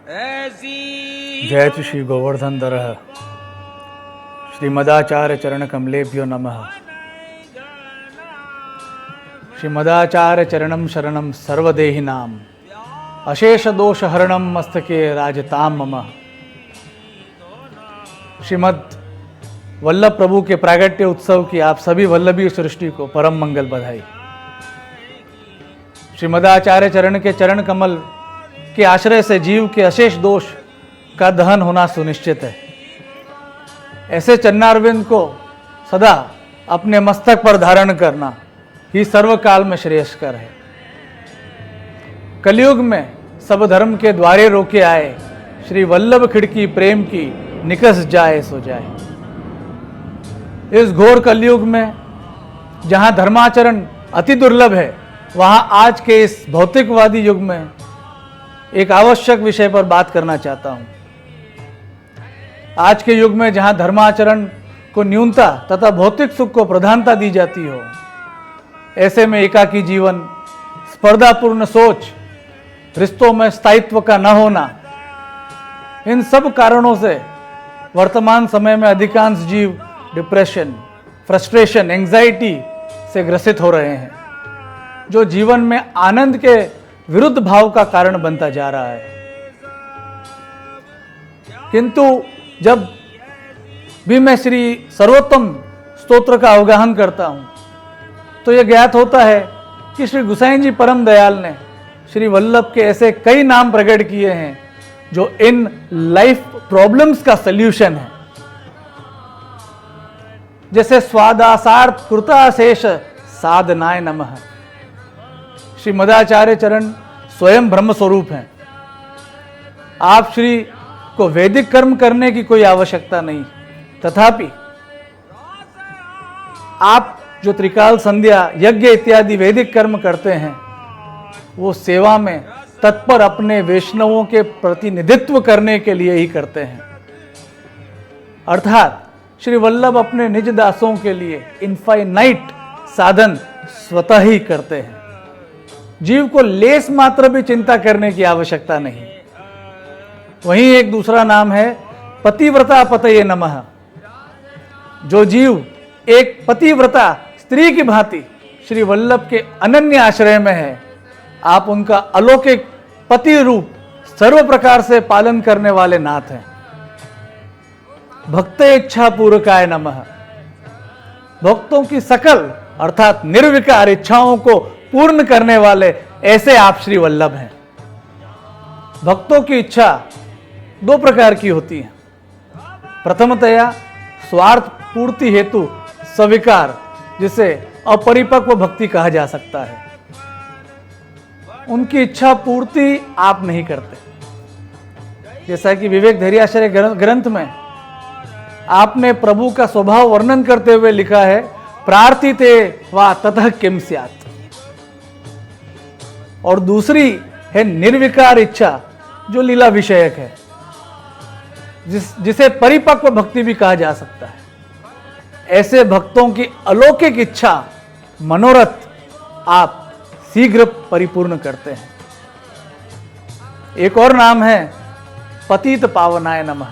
जयतु श्री गोवर्धन दरः श्रीमदाचार्य चरण कमलेभ्यो नमः। श्रीमदाचार्य चरणम शरणम सर्वदेहिनाम अशेष दोष हरणम मस्तके राजताम मम। श्रीमद वल्लभ प्रभु के प्रागट्य उत्सव की आप सभी वल्लभी सृष्टि को परम मंगल बधाई। श्रीमदाचार्य चरण के चरण कमल के आश्रय से जीव के अशेष दोष का दहन होना सुनिश्चित है। ऐसे चरणारविंद को सदा अपने मस्तक पर धारण करना ही सर्वकाल में श्रेयस्कर है। कलयुग में सब धर्म के द्वारे रोके आए, श्री वल्लभ खिड़की प्रेम की निकस जाए सो जाए। इस घोर कलयुग में जहां धर्माचरण अति दुर्लभ है, वहां आज के इस भौतिकवादी युग में एक आवश्यक विषय पर बात करना चाहता हूं। आज के युग में जहां धर्माचरण को न्यूनता तथा भौतिक सुख को प्रधानता दी जाती हो, ऐसे में एकाकी जीवन, स्पर्धापूर्ण सोच, रिश्तों में स्थायित्व का न होना, इन सब कारणों से वर्तमान समय में अधिकांश जीव डिप्रेशन, फ्रस्ट्रेशन, एंजाइटी से ग्रसित हो रहे हैं, जो जीवन में आनंद के विरुद्ध भाव का कारण बनता जा रहा है। किंतु जब भी मैं श्री सर्वोत्तम स्तोत्र का अवगाहन करता हूं, तो यह ज्ञात होता है कि श्री गोसाई जी परम दयाल ने श्री वल्लभ के ऐसे कई नाम प्रकट किए हैं जो इन लाइफ प्रॉब्लम्स का सल्यूशन है। जैसे स्वादासार्थ कृताशेष साधनाय नमः। श्री मदाचार्य चरण स्वयं ब्रह्म स्वरूप हैं। आप श्री को वैदिक कर्म करने की कोई आवश्यकता नहीं, तथापि आप जो त्रिकाल संध्या, यज्ञ इत्यादि वैदिक कर्म करते हैं, वो सेवा में तत्पर अपने वैष्णवों के प्रतिनिधित्व करने के लिए ही करते हैं। अर्थात श्री वल्लभ अपने निज दासों के लिए इनफाइनाइट साधन स्वतः ही करते हैं। जीव को लेस मात्र भी चिंता करने की आवश्यकता नहीं। वहीं एक दूसरा नाम है पतिव्रता पतये नमः। जो जीव एक पतिव्रता स्त्री की भांति श्री वल्लभ के अनन्य आश्रय में है, आप उनका अलौकिक पति रूप सर्व प्रकार से पालन करने वाले नाथ हैं। भक्त इच्छा पूरकाय नमः। भक्तों की सकल अर्थात निर्विकार इच्छाओं को पूर्ण करने वाले ऐसे आप श्री वल्लभ हैं। भक्तों की इच्छा दो प्रकार की होती है। प्रथमतया स्वार्थ पूर्ति हेतु स्वीकार, जिसे अपरिपक्व भक्ति कहा जा सकता है। उनकी इच्छा पूर्ति आप नहीं करते। जैसा कि विवेक धैर्याश्रय ग्रंथ में आपने प्रभु का स्वभाव वर्णन करते हुए लिखा है, प्रार्थिते वा ततः किम स्यात्। और दूसरी है निर्विकार इच्छा, जो लीला विषयक है, जिसे परिपक्व भक्ति भी कहा जा सकता है। ऐसे भक्तों की अलौकिक इच्छा, मनोरथ आप शीघ्र परिपूर्ण करते हैं। एक और नाम है पतित पावनाय नमः।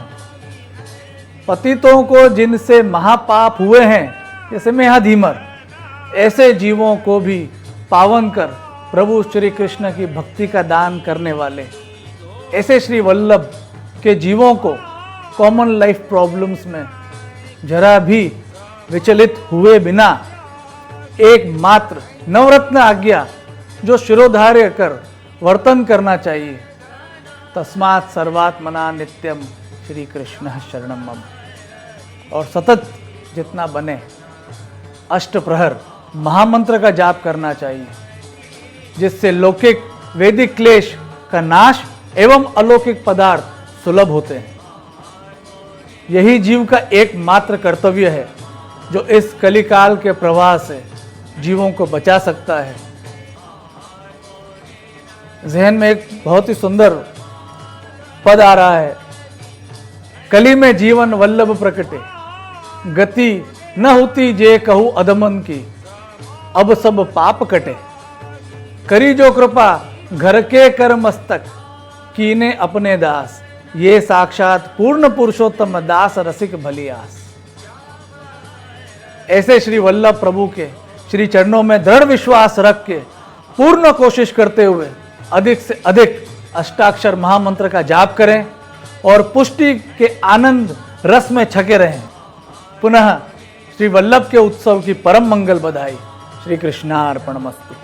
पतितों को जिनसे महापाप हुए हैं, जैसे मेहाधीमर, ऐसे जीवों को भी पावन कर प्रभु श्री कृष्ण की भक्ति का दान करने वाले ऐसे श्री वल्लभ के जीवों को कॉमन लाइफ प्रॉब्लम्स में जरा भी विचलित हुए बिना एकमात्र नवरत्न आज्ञा जो शिरोधार्य कर वर्तन करना चाहिए, तस्मात् सर्वात्मना नित्यम श्री कृष्ण शरणम मम। और सतत जितना बने अष्ट प्रहर महामंत्र का जाप करना चाहिए, जिससे लौकिक वैदिक क्लेश का नाश एवं अलौकिक पदार्थ सुलभ होते हैं। यही जीव का एकमात्र कर्तव्य है जो इस कलिकाल के प्रवाह से जीवों को बचा सकता है। जहन में एक बहुत ही सुंदर पद आ रहा है, कली में जीवन वल्लभ प्रकटे, गति न होती जे कहूँ अधमन की, अब सब पाप कटे। करी जो कृपा घर के कर मस्तक, कीने अपने दास, ये साक्षात पूर्ण पुरुषोत्तम दास रसिक भली आस। ऐसे श्री वल्लभ प्रभु के श्री चरणों में दृढ़ विश्वास रख के पूर्ण कोशिश करते हुए अधिक से अधिक अष्टाक्षर महामंत्र का जाप करें और पुष्टि के आनंद रस में छके रहें। पुनः श्री वल्लभ के उत्सव की परम मंगल बधाई। श्री कृष्णार्पणमस्तु।